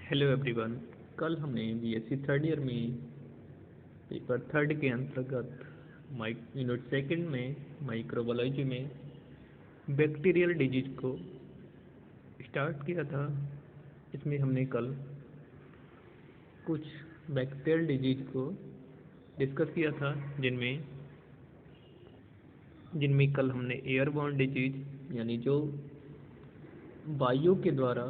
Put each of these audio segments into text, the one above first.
Hello everyone. कल हमने BSc third year में पेपर थर्ड के अंतर्गत यूनिट सेकंड में माइक्रोबायोलॉजी में बैक्टीरियल डिजीज को स्टार्ट किया था। इसमें हमने कल कुछ बैक्टीरियल डिजीज को डिस्कस किया था, जिनमें जिनमें कल हमने एयरबॉर्न डिजीज यानी जो वायु के द्वारा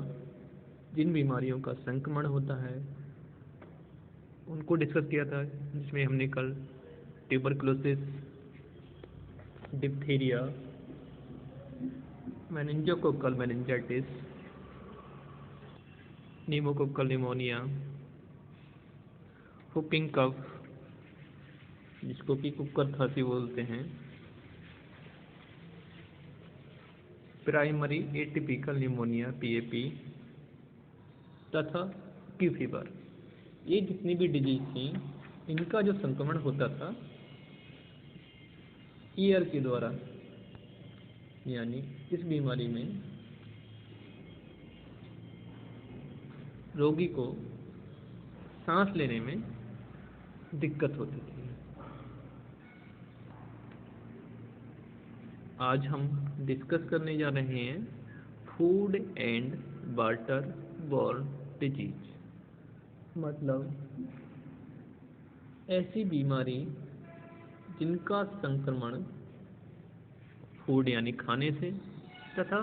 जिन बीमारियों का संक्रमण होता है उनको डिस्कस किया था, जिसमें हमने कल tuberculosis, diphtheria, meningococcal meningitis, pneumococcal pneumonia, whooping cough जिसको कि कुकर खांसी बोलते हैं, प्राइमरी एटिपिकल निमोनिया पीएपी तथा क्यू फीवर, ये जितनी भी डिजीज थी इनका जो संक्रमण होता था ईयर के द्वारा, यानी इस बीमारी में रोगी को सांस लेने में दिक्कत होती थी। आज हम डिस्कस करने जा रहे हैं food and water borne disease, मतलब ऐसी बीमारी जिनका संक्रमण फूड यानी खाने से तथा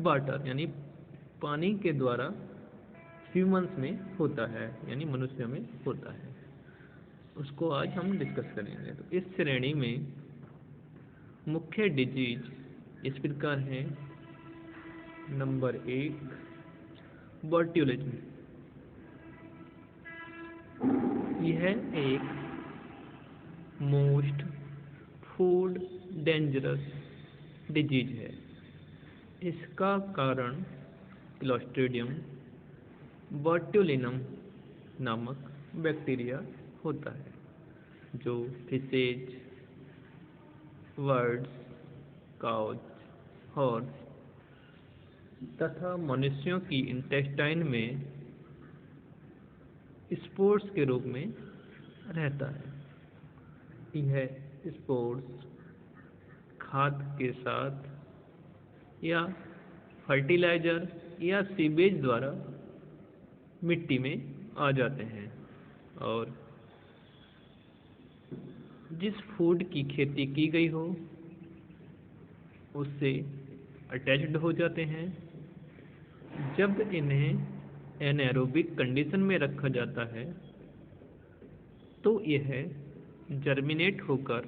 वाटर यानी पानी के द्वारा ह्यूमंस में होता है, यानी मनुष्य में होता है, उसको आज हम डिस्कस करेंगे। तो इस श्रेणी में मुख्य डिजीज इस प्रकार हैं। नंबर 1, बॉट्युलिज्म। यह एक मोस्ट फूड डेंजरस डिजीज है। इसका कारण क्लोस्ट्रीडियम बोट्युलिनम नामक बैक्टीरिया होता है, जो फिशेज, बर्ड्स, काउज, हॉर्स तथा मनुष्यों की इंटेस्टाइन में स्पोर्स के रूप में रहता है। यह स्पोर्स खाद के साथ या फर्टिलाइजर या सीवेज द्वारा मिट्टी में आ जाते हैं और जिस फूड की खेती की गई हो उससे अटैच्ड हो जाते हैं। जब इन्हें एनारोबिक कंडीशन में रखा जाता है तो यह जर्मिनेट होकर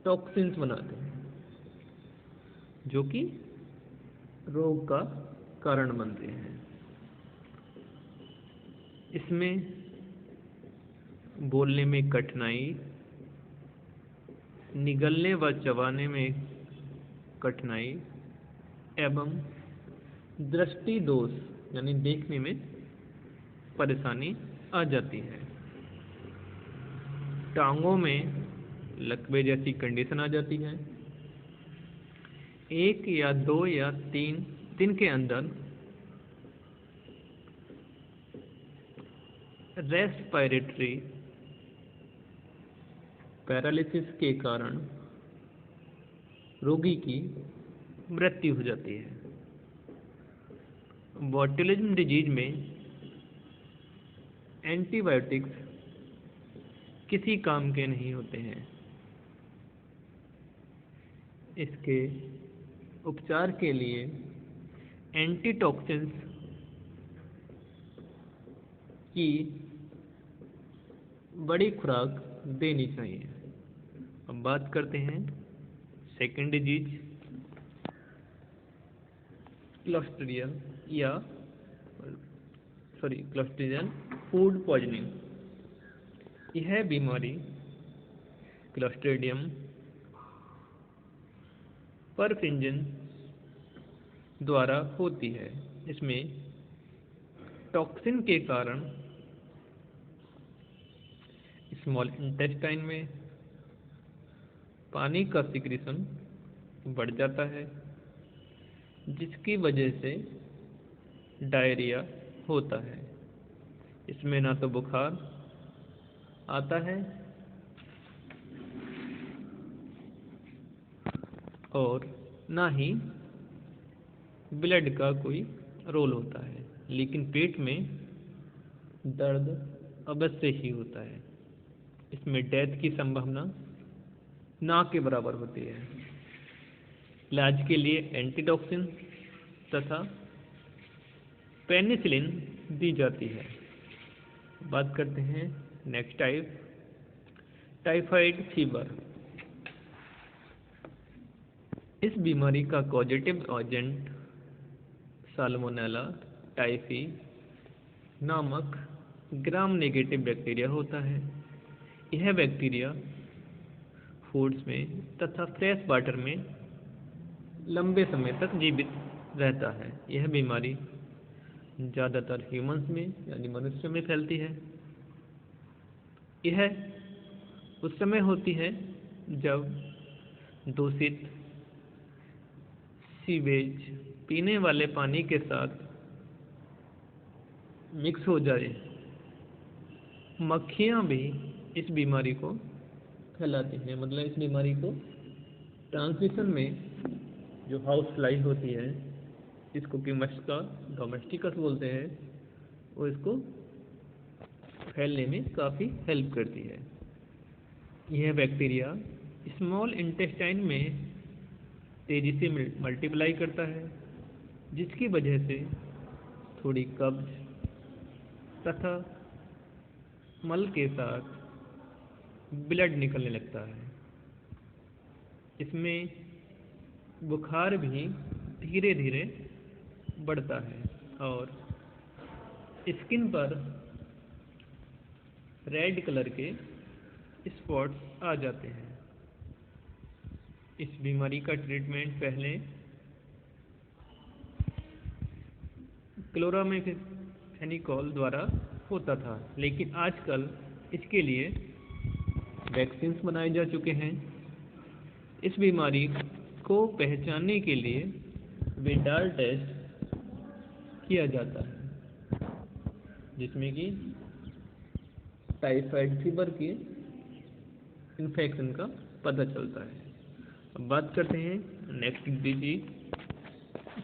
टॉक्सिन्स बनाते हैं, जो कि रोग का कारण बनते हैं। इसमें बोलने में कठिनाई, निगलने व चबाने में कठिनाई एवं दृष्टि दोष यानी देखने में परेशानी आ जाती है। टांगों में लकवे जैसी कंडीशन आ जाती है। 1 या 2 या 3 दिन के अंदर रेस्पिरेटरी पैरालिसिस के कारण रोगी की मृत्यु हो जाती है। बॉट्युलिज्म डिजीज में एंटीबायोटिक्स किसी काम के नहीं होते हैं। इसके उपचार के लिए एंटीटॉक्सिन्स की बड़ी खुराक देनी चाहिए। अब बात करते हैं second disease, clostridium clostridium food poisoning. यह बीमारी क्लोस्ट्रीडियम परफिंजन द्वारा होती है। इसमें टॉक्सिन के कारण स्मॉल इंटेस्टाइन में पानी का सिक्रीशन बढ़ जाता है, जिसकी वजह से डायरिया होता है। इसमें ना तो बुखार आता है और ना ही ब्लड का कोई रोल होता है, लेकिन पेट में दर्द अवश्य ही होता है। इसमें डेथ की संभावना ना के बराबर होती है। इलाज के लिए एंटीटॉक्सिन तथा पेनिसिलिन दी जाती है। बात करते हैं नेक्स्ट टाइप, टाइफाइड फीवर। इस बीमारी का कॉजेटिव एजेंट साल्मोनेला टाइफी नामक ग्राम नेगेटिव बैक्टीरिया होता है। यह बैक्टीरिया फूड्स में तथा फ्रेश वाटर में लंबे समय तक जीवित रहता है। यह बीमारी ज़्यादातर ह्यूमंस में यानी मनुष्य में फैलती है। यह उस समय होती है जब दूषित सीवेज पीने वाले पानी के साथ मिक्स हो जाए। मक्खियाँ भी इस बीमारी को फैलाती हैं, मतलब इस बीमारी को ट्रांसमिशन में जो हाउस फ्लाई होती है, इसको कि मस्का डोमेस्टिकस बोलते हैं, वो इसको फैलने में काफ़ी हेल्प करती है। यह बैक्टीरिया स्मॉल इंटेस्टाइन में तेज़ी से मल्टीप्लाई करता है, जिसकी वजह से थोड़ी कब्ज तथा मल के साथ ब्लड निकलने लगता है। इसमें बुखार भी धीरे धीरे बढ़ता है और स्किन पर रेड कलर के स्पॉट्स आ जाते हैं। इस बीमारी का ट्रीटमेंट पहले क्लोरामेफेनिकोल द्वारा होता था, लेकिन आजकल इसके लिए वैक्सीन्स बनाए जा चुके हैं। इस बीमारी को पहचानने के लिए विडाल टेस्ट किया जाता है, जिसमें कि टाइफाइड फीवर के इन्फेक्शन का पता चलता है। अब बात करते हैं नेक्स्ट डिजीज,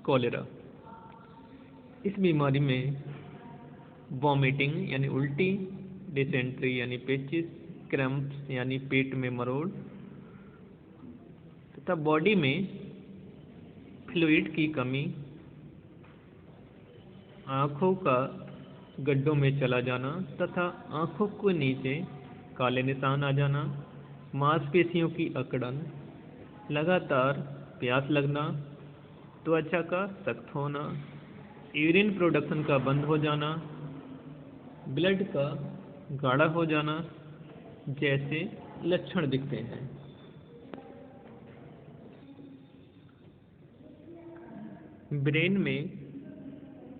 कॉलेरा। इस बीमारी में वॉमिटिंग यानी उल्टी, डिसेंट्री यानी पेचिस, क्रैम्प्स यानी पेट में मरोड़ तथा बॉडी में फ्लूइड की कमी, आँखों का गड्ढों में चला जाना तथा आँखों के नीचे काले निशान आ जाना, मांसपेशियों की अकड़न, लगातार प्यास लगना, त्वचा का सख्त होना, यूरिन प्रोडक्शन का बंद हो जाना, ब्लड का गाढ़ा हो जाना जैसे लक्षण दिखते हैं। ब्रेन में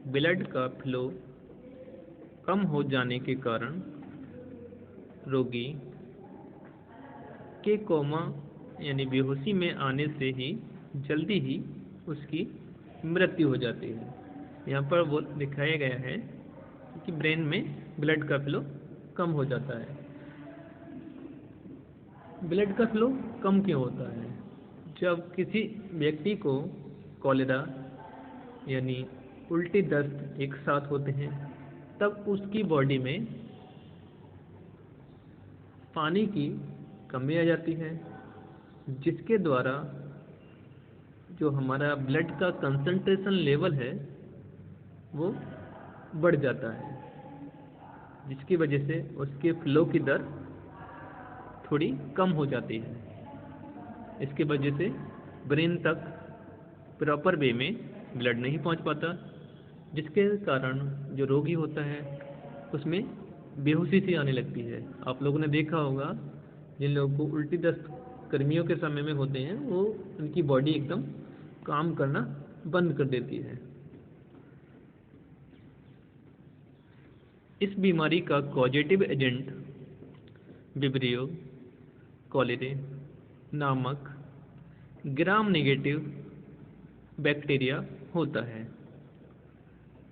ब्लड का फ्लो कम हो जाने के कारण रोगी के कोमा यानी बेहोशी में आने से ही जल्दी ही उसकी मृत्यु हो जाती है। यहाँ पर वो दिखाया गया है कि ब्रेन में ब्लड का फ्लो कम हो जाता है। ब्लड का फ्लो कम क्यों होता है? जब किसी व्यक्ति को कॉलेरा यानी उल्टी दस्त एक साथ होते हैं, तब उसकी बॉडी में पानी की कमी आ जाती है, जिसके द्वारा जो हमारा ब्लड का कंसंट्रेशन लेवल है वो बढ़ जाता है, जिसकी वजह से उसके फ्लो की दर थोड़ी कम हो जाती है। इसकी वजह से ब्रेन तक प्रॉपर वे में ब्लड नहीं पहुंच पाता, जिसके कारण जो रोगी होता है उसमें बेहोशी सी आने लगती है। आप लोगों ने देखा होगा, जिन लोगों को उल्टी दस्त गर्मियों के समय में होते हैं, वो उनकी बॉडी एकदम काम करना बंद कर देती है। इस बीमारी का कॉजेटिव एजेंट विब्रियो कॉलेरे नामक ग्राम नेगेटिव बैक्टीरिया होता है।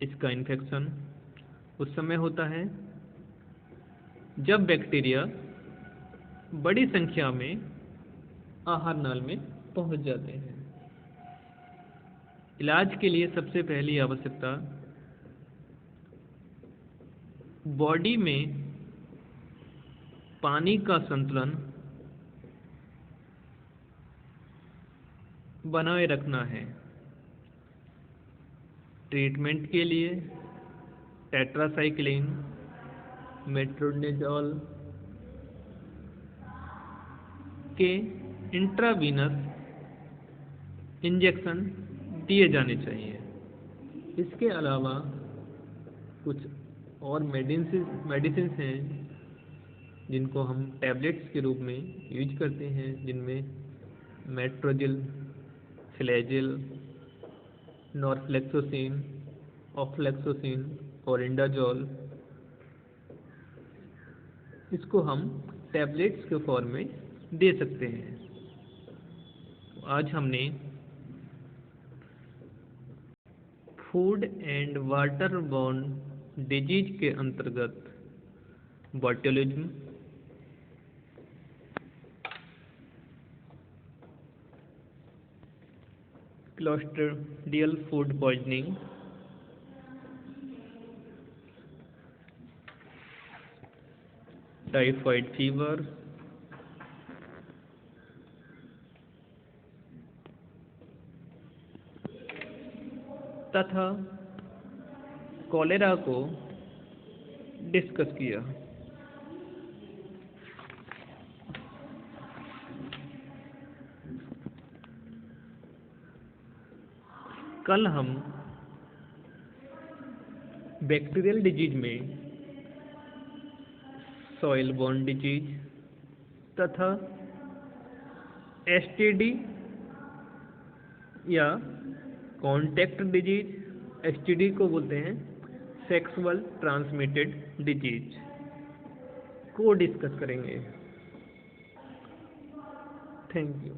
इसका इन्फेक्शन उस समय होता है जब बैक्टीरिया बड़ी संख्या में आहार नाल में पहुंच जाते हैं। इलाज के लिए सबसे पहली आवश्यकता बॉडी में पानी का संतुलन बनाए रखना है। ट्रीटमेंट के लिए टेट्रासाइक्लिन, मेट्रोनिडोल के इंट्रावीनस इंजेक्शन दिए जाने चाहिए। इसके अलावा कुछ और मेडिसिन हैं जिनको हम टैबलेट्स के रूप में यूज करते हैं, जिनमें मेट्रोजिल, फ्लैजिल, नॉरफ्लेक्सोसिन, ऑफ्लेक्सोसिन और इंडाजोल, इसको हम टैबलेट्स के फॉर्म में दे सकते हैं। आज हमने food and water borne disease के अंतर्गत botulism, clostridial food poisoning, typhoid fever, तथा कॉलेरा को डिस्कस किया। कल हम बैक्टीरियल डिजीज में सॉइल बोर्न डिजीज तथा एसटीडी या कॉन्टैक्ट डिजीज, एसटीडी को बोलते हैं सेक्सुअल ट्रांसमिटेड डिजीज, को डिस्कस करेंगे। Thank you.